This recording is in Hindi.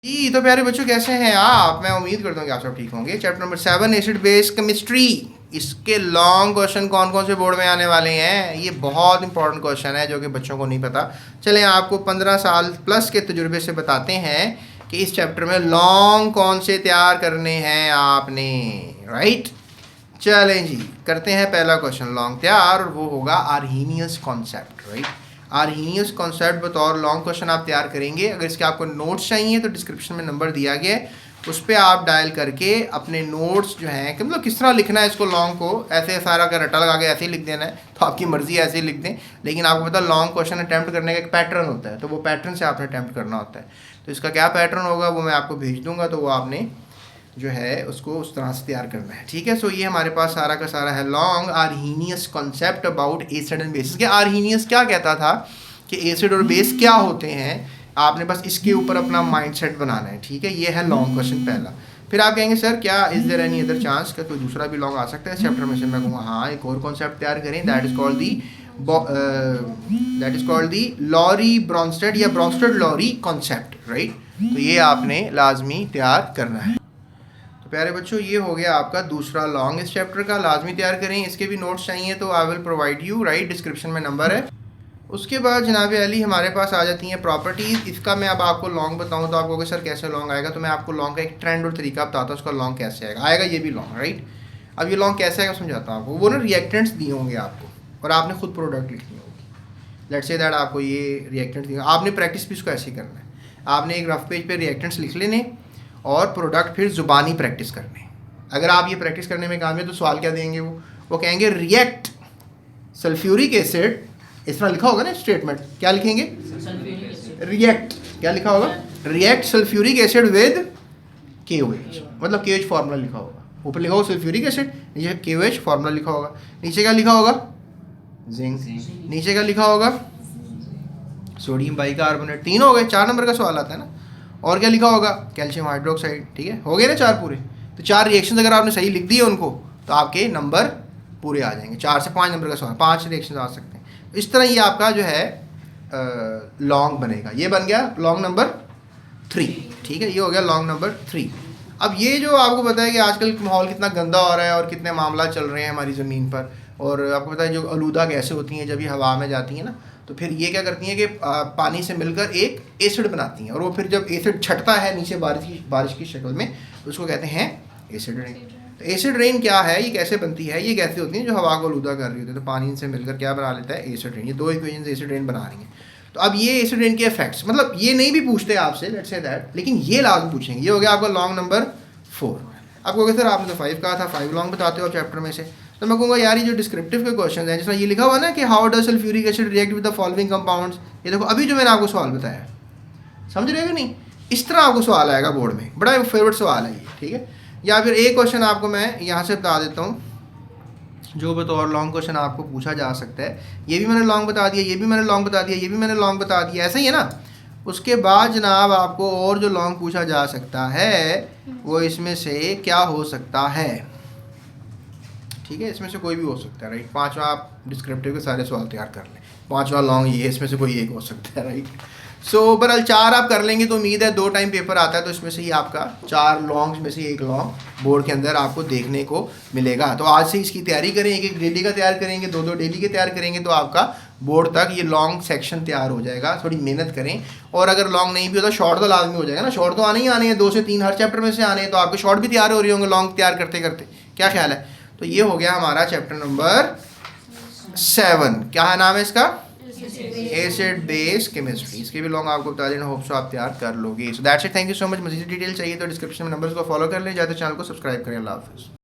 जी तो प्यारे बच्चों कैसे हैं आप। मैं उम्मीद करता हूँ कि आप सब ठीक होंगे। Chapter number 7 acid base chemistry, इसके लॉन्ग क्वेश्चन कौन कौन से बोर्ड में आने वाले हैं, ये बहुत इंपॉर्टेंट क्वेश्चन है जो कि बच्चों को नहीं पता। चलें आपको 15 साल प्लस के तजुर्बे से बताते हैं कि इस चैप्टर में लॉन्ग कौन से तैयार करने हैं आपने, राइट। चलें जी करते हैं पहला क्वेश्चन लॉन्ग तैयार, और वो होगा Arrhenius concept, right. Arrhenius concept बतौर लॉन्ग क्वेश्चन आप तैयार करेंगे। अगर इसके आपको नोट्स चाहिए तो डिस्क्रिप्शन में नंबर दिया गया है, उस पर आप डायल करके अपने नोट्स जो हैं कि मतलब किस तरह लिखना है इसको लॉन्ग को, ऐसे सारा का रटा लगा के ऐसे ही लिख देना है तो आपकी मर्जी ऐसे ही लिख दें। लेकिन आपको पता लॉन्ग क्वेश्चन अटैम्प्ट करने का एक पैटर्न होता है, तो वो पैटर्न से आपने अटैम्प्ट करना होता है। तो इसका क्या पैटर्न होगा वो मैं आपको भेज दूंगा, तो वो आपने जो है उसको उस तरह से तैयार करना है, ठीक है। सो ये हमारे पास सारा का सारा है long Arrhenius concept about acid and bases. के आर्हीनियस क्या कहता था कि एसिड और बेस क्या होते हैं, आपने बस इसके ऊपर अपना माइंडसेट बनाना है, ठीक है। ये है लॉन्ग क्वेश्चन पहला। फिर आप कहेंगे सर क्या is there any other chance का कोई दूसरा भी लॉन्ग आ सकता है इस चैप्टर में से। मैं कहूँगा हाँ, एक और कॉन्सेप्ट तैयार करें, that is called the Lowry Bronsted या ब्रॉन्स्टेड लॉरी कॉन्सेप्ट, राइट। तो ये आपने लाजमी तैयार करना है। प्यारे बच्चों ये हो गया आपका दूसरा लॉन्ग इस चैप्टर का, लाजमी तैयार करें। इसके भी नोट्स चाहिए तो I will provide you, right, description में नंबर है। उसके बाद जनाब अली हमारे पास आ जाती हैं प्रॉपर्टीज़। इसका मैं अब आपको लॉन्ग बताऊं तो आप कहोगे सर कैसे लॉन्ग आएगा, तो मैं आपको लॉन्ग का एक ट्रेंड और तरीका बताता हूँ उसका लॉन्ग कैसे आएगा ये भी लॉन्ग, राइट। अब ये लॉन्ग कैसे आएगा समझाता हूँ आपको। वो ना रिएक्टेंट्स दिए होंगे आपको और आपने खुद प्रोडक्ट लिखनी होगी। लेट्स से दैट आपको ये रिएक्टेंट्स दिए, आपने प्रैक्टिस भी इसको ऐसे ही करना है। आपने एक रफ पेज पर रिएक्टेंट्स लिख लेने और प्रोडक्ट फिर ज़ुबानी प्रैक्टिस करने। अगर आप ये प्रैक्टिस करने में कामयाब तो सवाल क्या देंगे वो कहेंगे रिएक्ट सल्फ्यूरिक एसिड, इस तरह लिखा होगा ना स्टेटमेंट, क्या लिखेंगे रिएक्ट, क्या लिखा होगा react sulphuric acid with KOH, मतलब KOH फार्मूला लिखा होगा, ऊपर लिखा होगा सल्फ्यूरिक एसिड, नीचे KOH फार्मूला लिखा होगा, नीचे क्या लिखा होगा जिंक, नीचे क्या लिखा होगा सोडियम बाइकार्बोनेट। 3 हो गए, 4 नंबर का सवाल आता है ना। और क्या लिखा होगा कैल्शियम हाइड्रोक्साइड, ठीक है, हो गए ना 4 पूरे। तो 4 रिएक्शन अगर आपने सही लिख दिए उनको तो आपके नंबर पूरे आ जाएंगे। 4 से 5 नंबर का सवाल, 5 रिएक्शन आ सकते हैं। इस तरह ये आपका जो है लॉन्ग बनेगा। ये बन गया लॉन्ग नंबर 3, ठीक है, ये हो गया लॉन्ग नंबर 3। अब ये जो आपको पता है कि आजकल माहौल कितना गंदा हो रहा है और कितने मामला चल रहे हैं हमारी ज़मीन पर, और आपको पता है जो आलूदा गैसें होती हैं जब ये हवा में जाती हैं ना, तो फिर ये क्या करती हैं कि पानी से मिलकर एक एसिड बनाती हैं, और वो फिर जब एसिड छटता है नीचे बारिश की शक्ल में तो उसको कहते हैं एसिड रेन। तो एसिड रेन क्या है, ये कैसे बनती है, ये कैसे होती है जो हवा को आलूदा कर रही होती है, तो पानी से मिलकर क्या बना लेता है एसिड रेन। ये 2 इक्वेशन एसिड रेन बना रही हैं। तो अब ये एसिड रेन के इफेक्ट्स, मतलब ये नहीं भी पूछते आपसे लेट्स से दैट, लेकिन ये लाजमी पूछेंगे। ये हो गया आपका लॉन्ग नंबर 4। आप कहोगे सर आपने तो 5 कहा था, 5 लॉन्ग बताते हो चैप्टर में से। तो मैं कहूँगा यार ये जो डिस्क्रिप्टिव के क्वेश्चन हैं, जिसमें ये लिखा हुआ ना कि how does sulphuric acid react with the following compounds, ये देखो अभी जो मैंने आपको सवाल बताया, समझ रहे हो नहीं, इस तरह आपको सवाल आएगा बोर्ड में, बड़ा फेवरेट सवाल है ये, ठीक है। या फिर एक क्वेश्चन आपको मैं यहाँ से बता देता हूँ जो बतौर लॉन्ग क्वेश्चन आपको पूछा जा सकता है। ये भी मैंने लॉन्ग बता दिया, ये भी मैंने लॉन्ग बता दिया, ये भी मैंने लॉन्ग बता दिया, ऐसा ही है ना। उसके बाद जनाब आपको और जो लॉन्ग पूछा जा सकता है वो इसमें से क्या हो सकता है, ठीक है, इसमें से कोई भी हो सकता है, राइट। 5वां आप डिस्क्रिप्टिव के सारे सवाल तैयार कर लें, 5वां लॉन्ग ये, इसमें से कोई एक हो सकता है, राइट। सो बहरहाल 4 आप कर लेंगे तो उम्मीद है 2 टाइम पेपर आता है तो इसमें से ही आपका 4 लॉन्ग में से एक लॉन्ग बोर्ड के अंदर आपको देखने को मिलेगा। तो आज से इसकी तैयारी करें, एक डेली का तैयार करेंगे, 2 डेली के तैयार करेंगे, तो आपका बोर्ड तक ये लॉन्ग सेक्शन तैयार हो जाएगा। थोड़ी मेहनत करें, और अगर लॉन्ग नहीं भी होता शॉर्ट तो लाजमी हो जाएगा ना। शॉर्ट तो आने ही आने हैं, 2 से 3 हर चैप्टर में से आने हैं, तो आपके शॉर्ट भी तैयार हो रही होंगे लॉन्ग तैयार करते करते, क्या ख्याल है। तो ये हो गया हमारा चैप्टर नंबर 7, क्या है नाम है इसका, एसिड बेस केमिस्ट्री। इसके भी लॉन्ग आपको बता देना, होप सो आप तैयार कर लोगे। So that's it, thank you so much. मज़ीद डिटेल चाहिए तो डिस्क्रिप्शन में नंबर्स को फॉलो कर लें, जाते चैनल को सब्सक्राइब करें। अल्लाह हाफ़िज़।